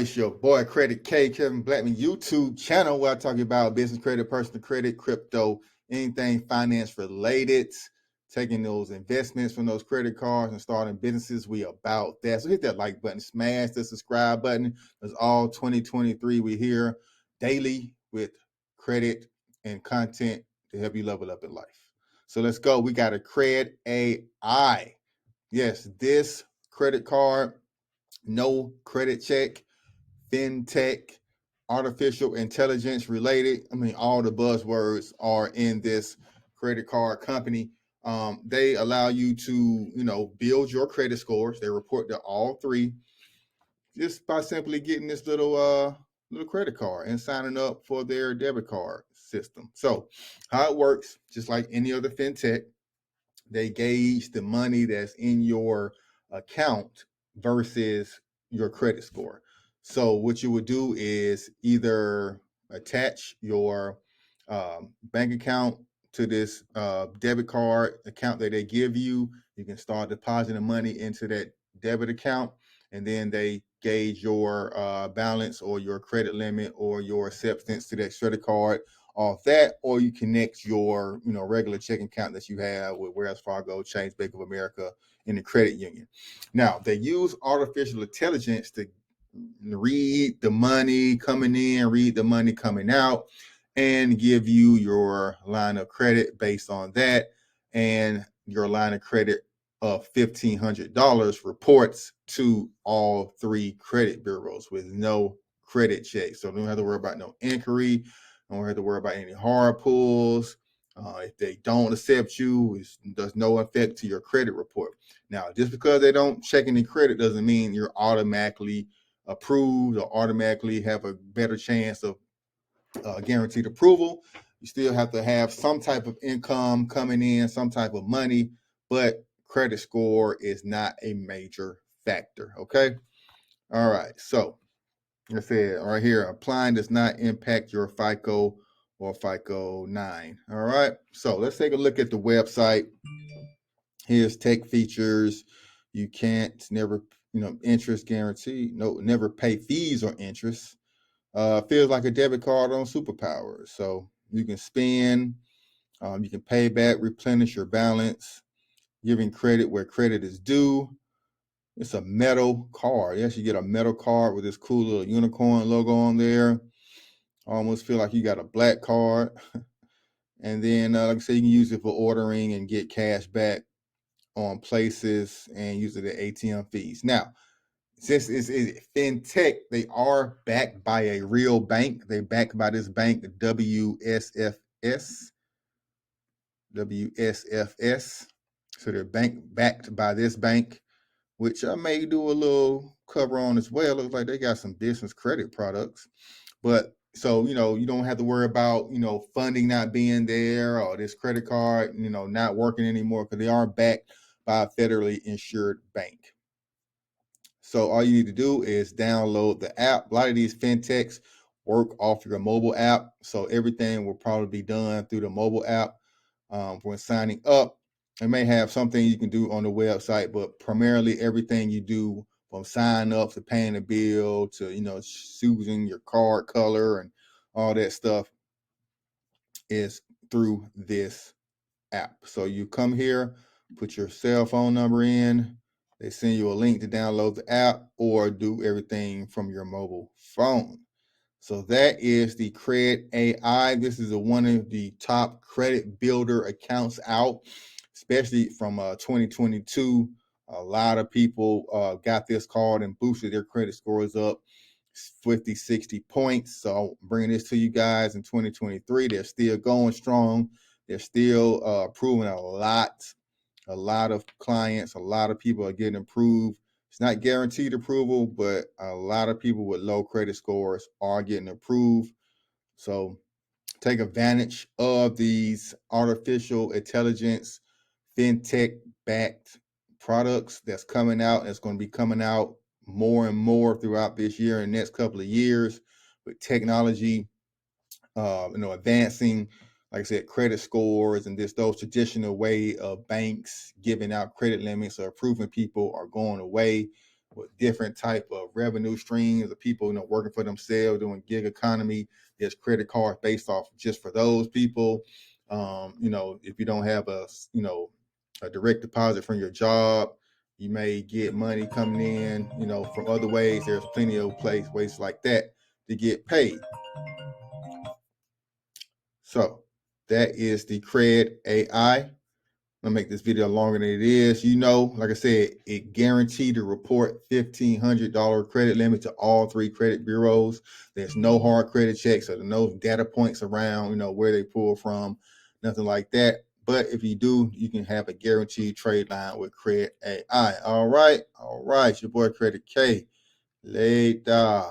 It's your boy Credit K, Kevin Blackman YouTube channel where I talk about business credit, personal credit, crypto, anything finance related, taking those investments from those credit cards and starting businesses. We about that. So hit that like button, smash the subscribe button. It's all 2023. We here daily with credit and content to help you level up in life. So let's go. We got a Cred AI. Yes, this credit card, no credit check, fintech, artificial intelligence related. I mean, all the buzzwords are in this credit card company. They allow you to, build your credit scores. They report to all three just by simply getting this little credit card and signing up for their debit card system. So how it works, just like any other fintech, they gauge the money that's in your account versus your credit score. So what you would do is either attach your bank account to this debit card account that they give you. You can start depositing money into that debit account, and then they gauge your balance or your credit limit or your acceptance to that credit card off that, or you connect your regular checking account that you have with Wells Fargo, Chase, Bank of America, and the credit union. Now they use artificial intelligence to read the money coming in, read the money coming out, and give you your line of credit based on that. And your line of credit of $1,500 reports to all three credit bureaus with no credit check. So don't have to worry about no inquiry. Don't have to worry about any hard pulls. If they don't accept you, it does no effect to your credit report. Now, just because they don't check any credit doesn't mean you're automatically approved or automatically have a better chance of guaranteed approval. You still have to have some type of income coming in, some type of money, but credit score is not a major factor. Okay. All right. So I said right here, applying does not impact your FICO or FICO 9. All right. So let's take a look at the website. Here's tech features. You can't never, interest guarantee. No, never pay fees or interest. Feels like a debit card on superpowers. So you can spend, you can pay back, replenish your balance, giving credit where credit is due. It's a metal card. Yes, you get a metal card with this cool little unicorn logo on there. Almost feel like you got a black card. And then, like I said, you can use it for ordering and get cash back on places and use it at ATM fees. Now, since it's fintech, they are backed by a real bank. They're backed by this bank, WSFS. So they're backed by this bank, which I may do a little cover on as well. Looks like they got some business credit products. But so, you don't have to worry about, funding not being there or this credit card, not working anymore because they are backed by a federally insured bank. So all you need to do is download the app. A lot of these fintechs work off your mobile app. So everything will probably be done through the mobile app when signing up. It may have something you can do on the website, but primarily everything you do from sign up to paying a bill to, choosing your card color and all that stuff is through this app. So you come here, put your cell phone number in. They send you a link to download the app or do everything from your mobile phone. So that is the Cred AI. This is one of the top credit builder accounts out, especially from 2022. A lot of people got this card and boosted their credit scores up 50, 60 points. So I'm bringing this to you guys in 2023. They're still going strong. They're still approving a lot of clients, a lot of people are getting approved. It's not guaranteed approval, but a lot of people with low credit scores are getting approved. So take advantage of these artificial intelligence, fintech backed products that's coming out. It's going to be coming out more and more throughout this year and next couple of years with technology, advancing, like I said, credit scores and those traditional way of banks giving out credit limits or approving people are going away. with different type of revenue streams of people, working for themselves, doing gig economy. There's credit cards based off just for those people. If you don't have a direct deposit from your job, you may get money coming in, from other ways. There's plenty of ways like that to get paid. So that is the Cred AI. I'm gonna make this video longer than it is. Like I said, it guaranteed to report $1,500 credit limit to all 3 credit bureaus. There's no hard credit checks, so there's no data points around, where they pull from, nothing like that. But if you do, you can have a guaranteed trade line with Cred AI. All right. It's your boy Credit K. Later.